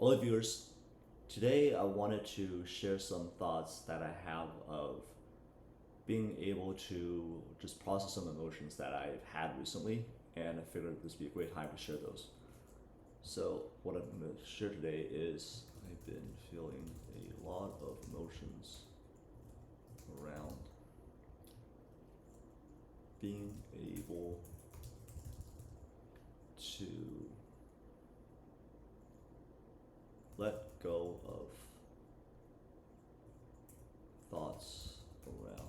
Hello, viewers. Today, I wanted to share some thoughts that I have of being able to just process some emotions that I've had recently, and I figured this would be a great time to share those. So, what I'm going to share today is I've been feeling a lot of emotions around being able to let go of thoughts around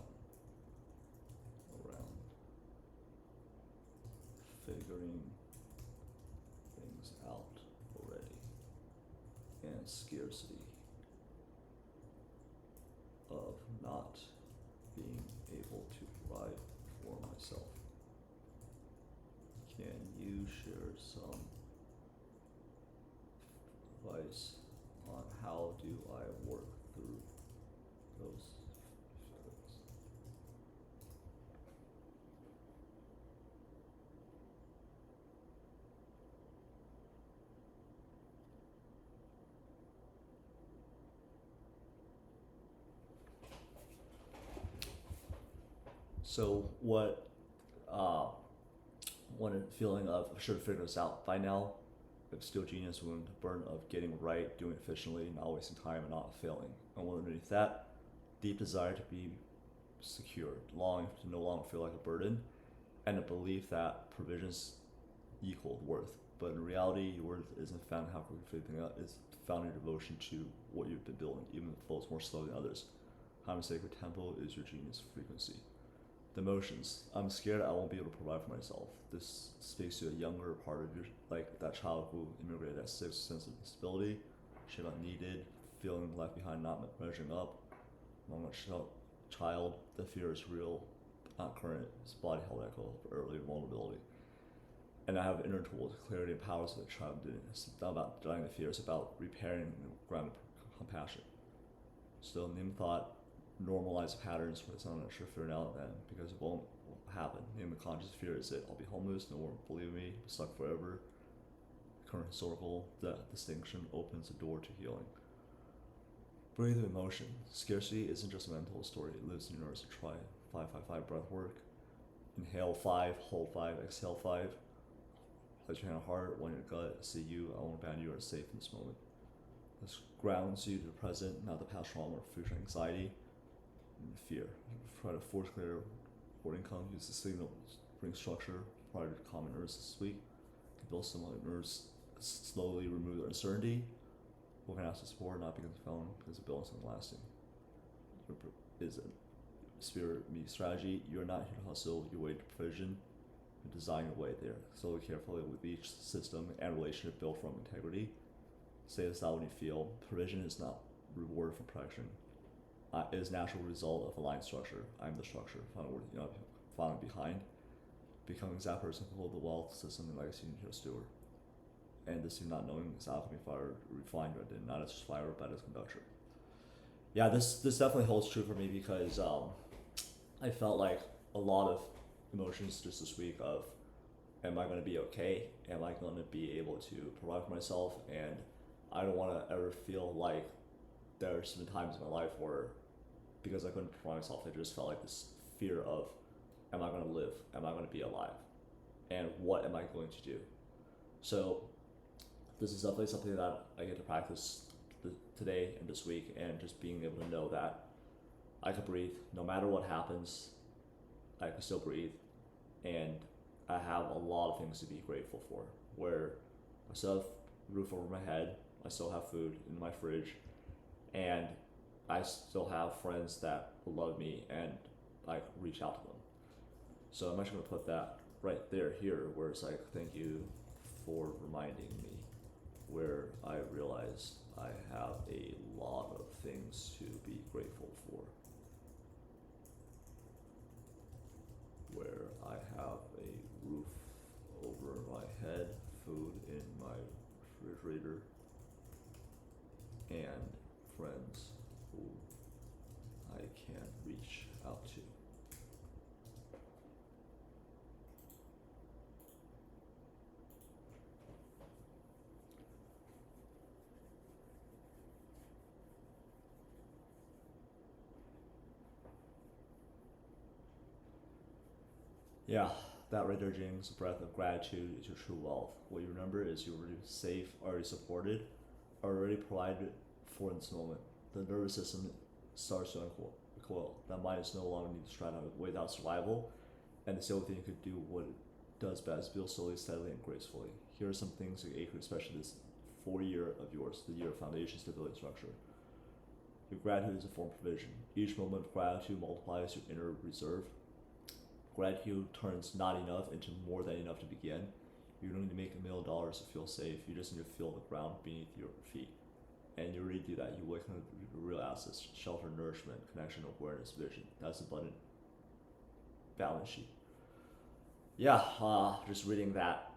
figuring things out already, and scarcity of not being able to provide for myself. Can you share some advice on how do I work through those feelings? So what one feeling of I should have figured this out by now. Of steel genius wound, burn of getting right, doing it efficiently, not wasting time and not failing. And underneath that, deep desire to be secure, longing to no longer feel like a burden, and a belief that provisions equal worth. But in reality, your worth isn't found in how quickly you figure out, it's found in your devotion to what you've been building, even if it flows more slowly than others. How sacred tempo is your genius frequency. The emotions. I'm scared I won't be able to provide for myself. This speaks to a younger part of your, like that child who immigrated at 6, sense of stability, she got needed, feeling left behind, not measuring up. Among a child, the fear is real, not current. It's body held echo of early vulnerability. And I have inner tools, clarity and powers that the child didn't. It's not about denying the fear, it's about repairing and grounded compassion. So name thought, normalize patterns where it's not sure figuring out then, because it won't happen. Name the conscious fear is it. I'll be homeless, no one will believe me, stuck forever. Current historical distinction opens the door to healing. Breathe with emotion. Scarcity isn't just a mental story, it lives in your nerves. Try 5-5-5 breath work. Inhale 5, hold 5, exhale 5. Place your hand on heart, one in your gut, see you, I won't abandon you, are safe in this moment. This grounds you to the present, not the past trauma or future anxiety and fear. Try to force clear word income, use the signal, bring structure prior to common nerves this week. Build some nerves, slowly remove the uncertainty. What can ask for support, not because of phone, because of building something lasting. Is a spirit meets strategy. You're not here to hustle, you're waiting to provision. Design your way there. Slowly, carefully with each system and relationship built from integrity. Say this out when you feel. Provision is not reward for protection. It is natural result of aligned structure. I'm the structure. Following behind. Becoming that person who hold the wealth system and legacy into a steward. And this you not knowing is alchemy fire refined or not as fire but as conductor. Yeah, this definitely holds true for me because I felt like a lot of emotions just this week of am I going to be okay? Am I going to be able to provide for myself? And I don't want to ever feel like there's been times in my life where because I couldn't provide myself, I just felt like this fear of am I going to live? Am I going to be alive? And what am I going to do? So this is definitely something that I get to practice today and this week, and just being able to know that I could breathe no matter what happens. I can still breathe, and I have a lot of things to be grateful for. Where I still have a roof over my head, I still have food in my fridge, and I still have friends that love me and I reach out to them. So I'm actually gonna put that right there here where it's like, thank you for reminding me, where I realize I have a lot of things to be grateful for. Where I have a roof over my head, food in my refrigerator, and friends who I can reach out to. Yeah, that right there, James, the breath of gratitude is your true wealth. What you remember is you're already safe, already supported, already provided for in this moment. The nervous system starts to uncoil. That mind is no longer need to try to wait out survival, and it's the only thing you could do what it does best, build slowly, steadily, and gracefully. Here are some things you could, especially this 4 year of yours, the year of foundation, stability, structure. Your gratitude is a form of provision. Each moment of gratitude multiplies your inner reserve. Gratitude turns not enough into more than enough to begin. You don't need to make $1,000,000 to feel safe. You just need to feel the ground beneath your feet. And you already do that. You awaken the real assets: shelter, nourishment, connection, awareness, vision. That's abundant balance sheet. Yeah, just reading that.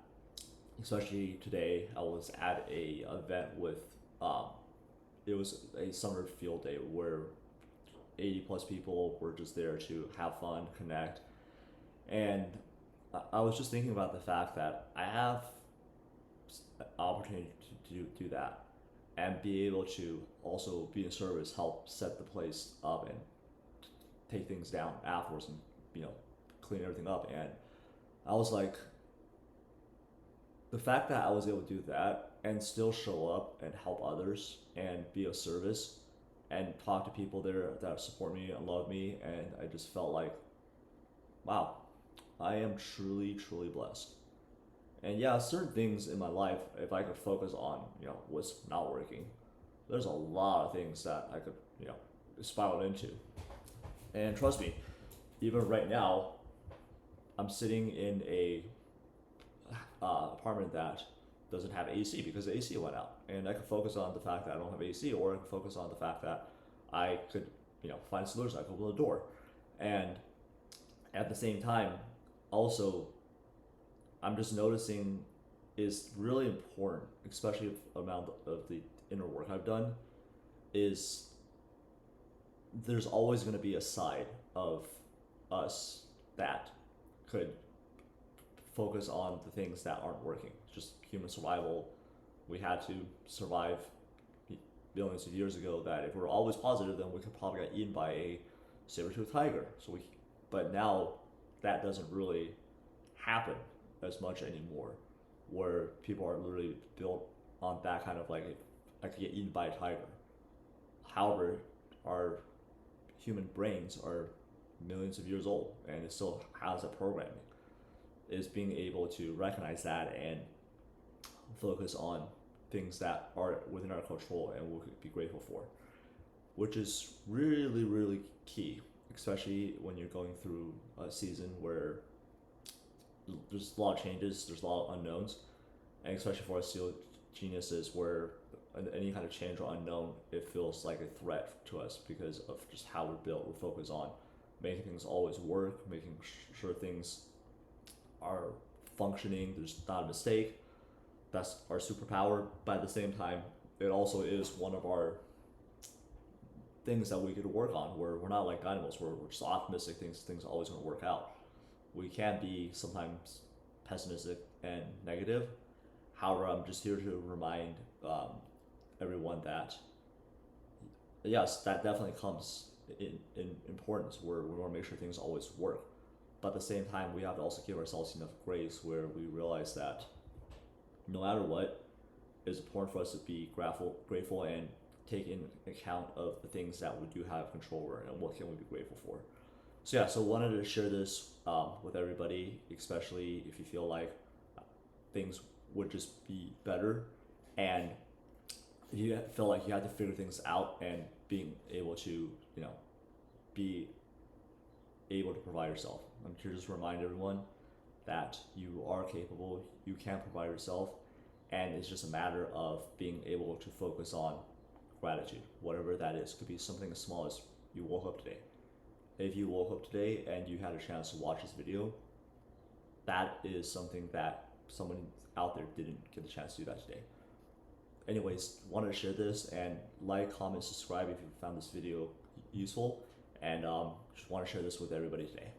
Especially today, I was at a event with. It was a summer field day where 80 plus people were just there to have fun, connect, and I was just thinking about the fact that I have an opportunity to do that and be able to also be in service, help set the place up and take things down afterwards and, you know, clean everything up. And I was like, the fact that I was able to do that and still show up and help others and be of service and talk to people there that support me and love me, and I just felt like, wow, I am truly, truly blessed. And yeah, certain things in my life, if I could focus on, what's not working, there's a lot of things that I could, spiral into. And trust me, even right now, I'm sitting in a apartment that doesn't have AC because the AC went out, and I could focus on the fact that I don't have AC, or I could focus on the fact that I could, find solutions. I could open the door, and at the same time, also, I'm just noticing is really important, especially the amount of the inner work I've done, is there's always going to be a side of us that could focus on the things that aren't working. Just human survival. We had to survive billions of years ago. That if we were always positive, then we could probably get eaten by a saber-toothed tiger. But now that doesn't really happen as much anymore, where people are literally built on that kind of like, I could get eaten by a tiger. However, our human brains are millions of years old, and it still has a programming. Is being able to recognize that and focus on things that are within our control and we could be grateful for, which is really, really key, especially when you're going through a season where there's a lot of changes, there's a lot of unknowns, and especially for us steel geniuses, where any kind of change or unknown, it feels like a threat to us because of just how we're built. We're focused on making things always work, making sure things are functioning, there's not a mistake. That's our superpower, but at the same time, it also is one of our things that we could work on, where we're not like dynamos, where we're just optimistic, things are always going to work out. We can be sometimes pessimistic and negative. However, I'm just here to remind everyone that, yes, that definitely comes in importance, where we want to make sure things always work. But at the same time, we have to also give ourselves enough grace where we realize that no matter what, it's important for us to be grateful and take in account of the things that we do have control over and what can we be grateful for. So yeah, so wanted to share this with everybody, especially if you feel like things would just be better, and if you feel like you have to figure things out and being able to, be able to provide yourself. I'm here to just remind everyone that you are capable, you can provide yourself, and it's just a matter of being able to focus on gratitude, whatever that is. It could be something as small as you woke up today. If you woke up today and you had a chance to watch this video, that is something that someone out there didn't get the chance to do that today. Anyways, wanted to share this, and like, comment, subscribe if you found this video useful, and just want to share this with everybody today.